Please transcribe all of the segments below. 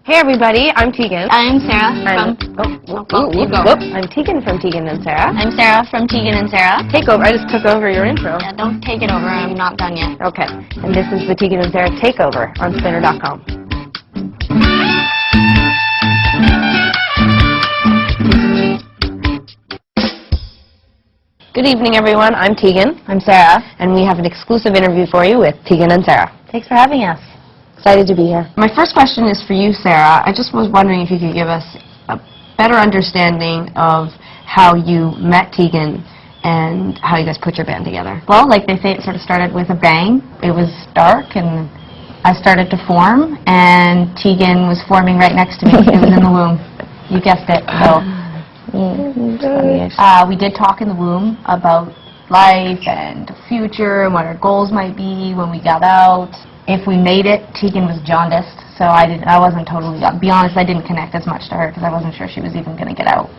Hey everybody, I'm Tegan. I'm Sara from... I'm Tegan from Tegan and Sara. I'm Sara from Tegan and Sara. Takeover. I just took over your intro. Yeah, don't take it over. I'm not done yet. Okay. And this is the Tegan and Sara Takeover on Spinner.com. Good evening, everyone. I'm Tegan. I'm Sara. And we have an exclusive interview for you with Tegan and Sara. Thanks for having us. Excited to be here. My first question is for you, Sara. I just was wondering if you could give us a better understanding of how you met Tegan and how you guys put your band together. Well, like they say, it sort of started with a bang. It was dark, and I started to form, and Tegan was forming right next to me. It was in the womb. You guessed it. So we did talk in the womb about life and the future and what our goals might be when we got out. If we made it, Tegan was jaundiced, so I wasn't totally, to be honest, I didn't connect as much to her because I wasn't sure she was even going to get out.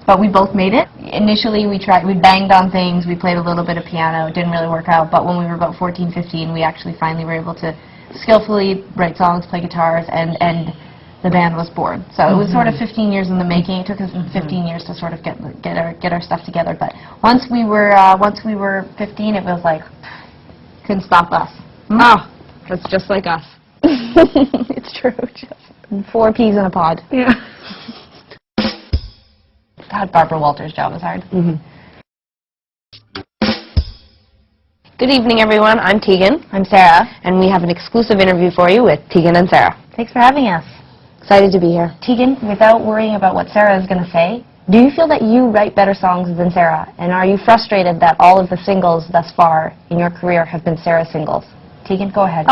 But we both made it. Initially, we banged on things, we played a little bit of piano, it didn't really work out, but when we were about 14, 15, we actually finally were able to skillfully write songs, play guitars, and the band was born. So it was sort of 15 years in the making. It took us 15 years to sort of get our stuff together, but once we were 15, it was like, couldn't stop us. Oh, that's just like us. It's true. Just 4 peas in a pod. Yeah. God, Barbara Walters' job was hard. Good evening, everyone. I'm Tegan. I'm Sara. And we have an exclusive interview for you with Tegan and Sara. Thanks for having us. Excited to be here. Tegan, without worrying about what Sara is going to say, do you feel that you write better songs than Sara? And are you frustrated that all of the singles thus far in your career have been Sara singles? Tegan, go ahead.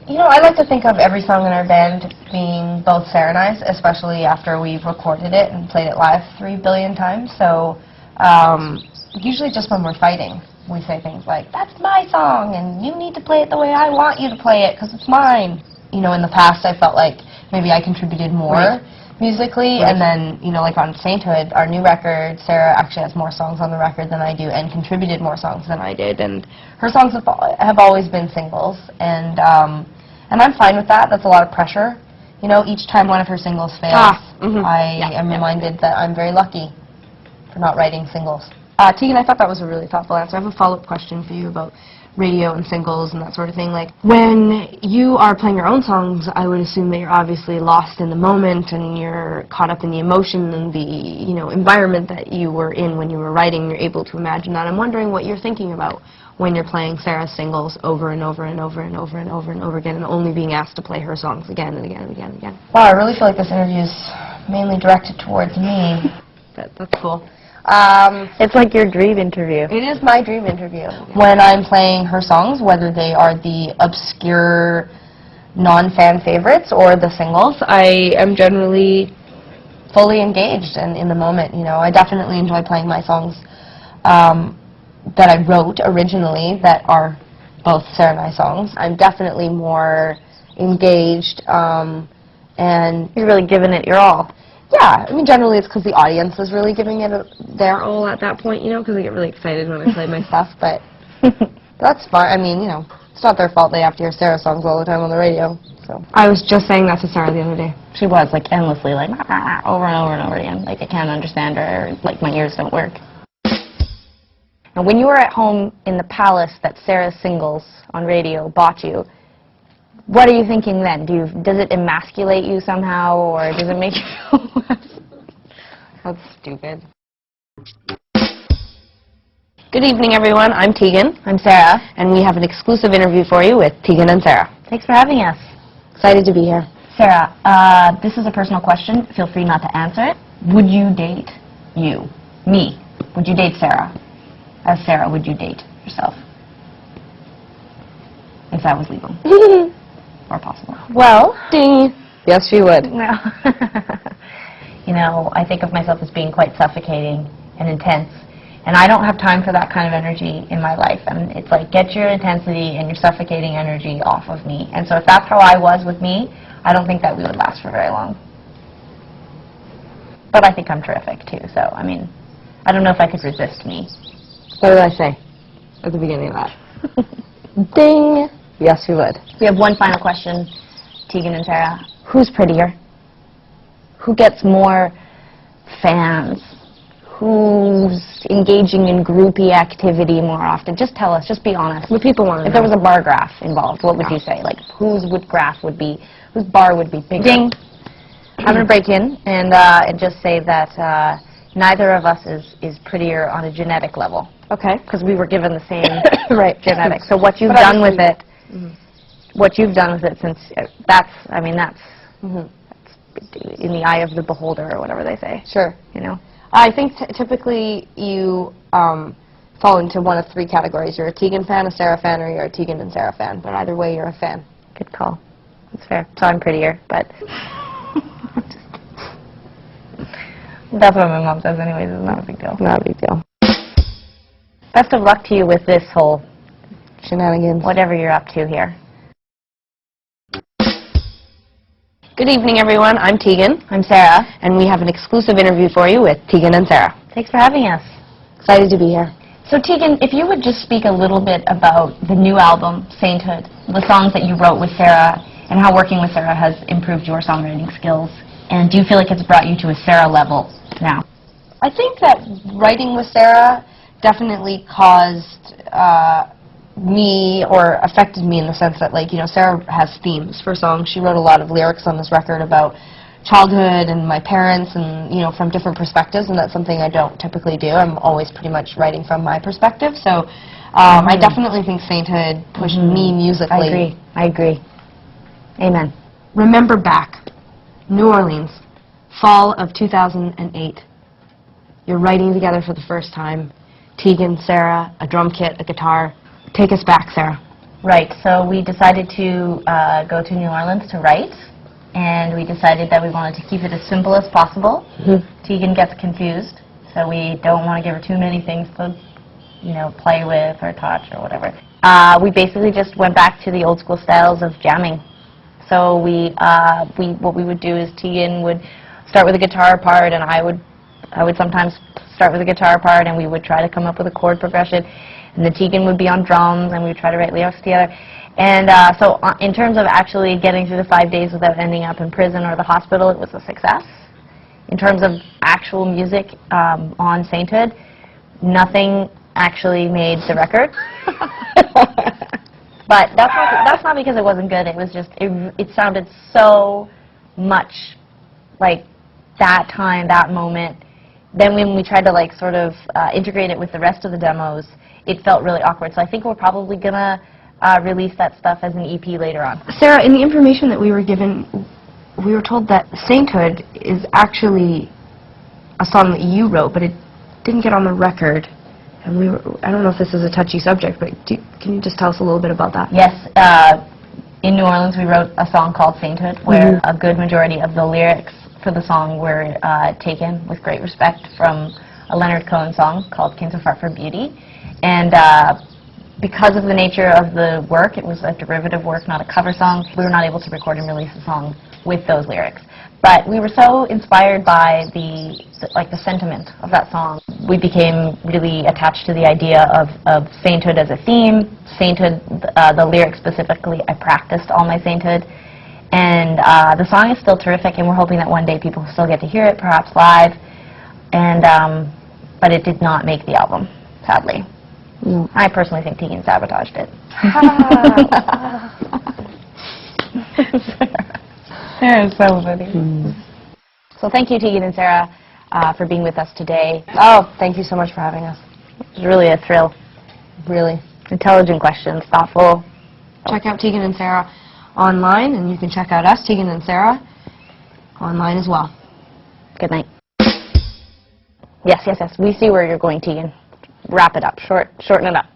You know, I like to think of every song in our band being both Sara and I's, especially after we've recorded it and played it live 3 billion times. So usually just when we're fighting, we say things like, that's my song, and you need to play it the way I want you to play it, because it's mine. You know, in the past, I felt like maybe I contributed more musically, and then, you know, like on Sainthood, our new record, Sara actually has more songs on the record than I do and contributed more songs than I did, and her songs have always been singles, and I'm fine with that. That's a lot of pressure. You know, each time one of her singles fails, I am reminded that I'm very lucky for not writing singles. Tegan, I thought that was a really thoughtful answer. I have a follow-up question for you about radio and singles and that sort of thing. Like, when you are playing your own songs, I would assume that you're obviously lost in the moment and you're caught up in the emotion and the, you know, environment that you were in when you were writing. You're able to imagine that. I'm wondering what you're thinking about when you're playing Sara's singles over and over and over and over and over and over again and only being asked to play her songs again and again and again and again. Wow, I really feel like this interview is mainly directed towards me. That's cool. It's like your dream interview. It is my dream interview. When I'm playing her songs, whether they are the obscure, non-fan favorites or the singles, I am generally fully engaged and in the moment. You know, I definitely enjoy playing my songs that I wrote originally that are both Sara and I songs. I'm definitely more engaged and You're really giving it your all. yeah, I mean, generally it's because the audience is really giving it their all at that point, you know, because I get really excited when I play my stuff, but that's fine. I mean, you know, it's not their fault they have to hear Sara songs all the time on the radio, so. I was just saying that to Sara the other day. She was, like, endlessly, like, over and over and over again. Like, I can't understand her, or, like, my ears don't work. Now, when you were at home in the palace that Sara's singles on radio bought you, what are you thinking then? Does it emasculate you somehow, or does it make you feel less? That's stupid. Good evening, everyone. I'm Tegan. I'm Sara. And we have an exclusive interview for you with Tegan and Sara. Thanks for having us. Excited to be here. Sara, this is a personal question. Feel free not to answer it. Would you date me? Would you date Sara? As Sara, would you date yourself? If that was legal. Or possible. Well, ding. Yes, she would. No. You know, I think of myself as being quite suffocating and intense, and I don't have time for that kind of energy in my life. And it's like, get your intensity and your suffocating energy off of me. And so if that's how I was with me, I don't think that we would last for very long. But I think I'm terrific, too. So, I mean, I don't know if I could resist me. What did I say at the beginning of that? Ding. Yes, we would. We have one final question, Tegan and Sara. who's prettier? Who gets more fans? Who's engaging in groupie activity more often? Just tell us. Just be honest. What people want to know. If there was a bar graph involved, what would you say? Like, whose bar would be bigger? Ding. I'm going to break in and just say that neither of us is prettier on a genetic level. Okay. Because we were given the same right. genetics. So what you've done with it, what you've done with it since that's in the eye of the beholder, or whatever they say. Sure. You know. I think typically you fall into one of three categories. You're a Tegan fan, a Sara fan, or you're a Tegan and Sara fan. But either way, you're a fan. Good call. That's fair. So I'm prettier, but that's what my mom says anyways. It's not a big deal. Not a big deal. Best of luck to you with this whole Shenanigans. whatever you're up to here. Good evening, everyone. I'm Tegan. I'm Sara. And we have an exclusive interview for you with Tegan and Sara. Thanks for having us. Excited to be here. So Tegan, if you would just speak a little bit about the new album, Sainthood, the songs that you wrote with Sara, and how working with Sara has improved your songwriting skills, and do you feel like it's brought you to a Sara level now? I think that writing with Sara definitely caused me, or affected me in the sense that, like, you know, Sara has themes for songs. She wrote a lot of lyrics on this record about childhood and my parents and, you know, from different perspectives, and that's something I don't typically do. I'm always pretty much writing from my perspective. So I definitely think Sainthood pushed me musically. I agree. Amen. Remember back, New Orleans, fall of 2008. You're writing together for the first time. Tegan, Sara, a drum kit, a guitar. Take us back, Sara. Right, so we decided to go to New Orleans to write, and we decided that we wanted to keep it as simple as possible. Tegan gets confused, so we don't want to give her too many things to, you know, play with or touch or whatever. We basically just went back to the old school styles of jamming. So what we would do is Tegan would start with a guitar part, and I would sometimes start with a guitar part, and we would try to come up with a chord progression. And then Tegan would be on drums, and we would try to write lyrics together. And so in terms of actually getting through the 5 days without ending up in prison or the hospital, it was a success. In terms of actual music on Sainthood, nothing actually made the record. But that's not because it wasn't good. It was just, it sounded so much like that time, that moment. Then when we tried to, like, sort of integrate it with the rest of the demos, it felt really awkward. So I think we're probably going to release that stuff as an EP later on. Sara, in the information that we were given, we were told that Sainthood is actually a song that you wrote, but it didn't get on the record. And I don't know if this is a touchy subject, but can you just tell us a little bit about that? Yes. In New Orleans, we wrote a song called Sainthood, where a good majority of the lyrics for the song were taken with great respect from a Leonard Cohen song called Came So Far for Beauty. And because of the nature of the work, it was a derivative work, not a cover song, we were not able to record and release a song with those lyrics. But we were so inspired by the sentiment of that song. We became really attached to the idea of sainthood as a theme. Sainthood, the lyrics specifically, I practiced all my sainthood. And the song is still terrific, and we're hoping that one day people will still get to hear it, perhaps live. And but it did not make the album, sadly. I personally think Tegan sabotaged it. Sarah is so funny. So thank you, Tegan and Sara, for being with us today. Oh, thank you so much for having us. It was really a thrill. Really. Intelligent questions, thoughtful. Check out Tegan and Sara online, and you can check out us, Tegan and Sara, online as well. Good night. Yes. We see where you're going, Tegan. Wrap it up. Shorten it up.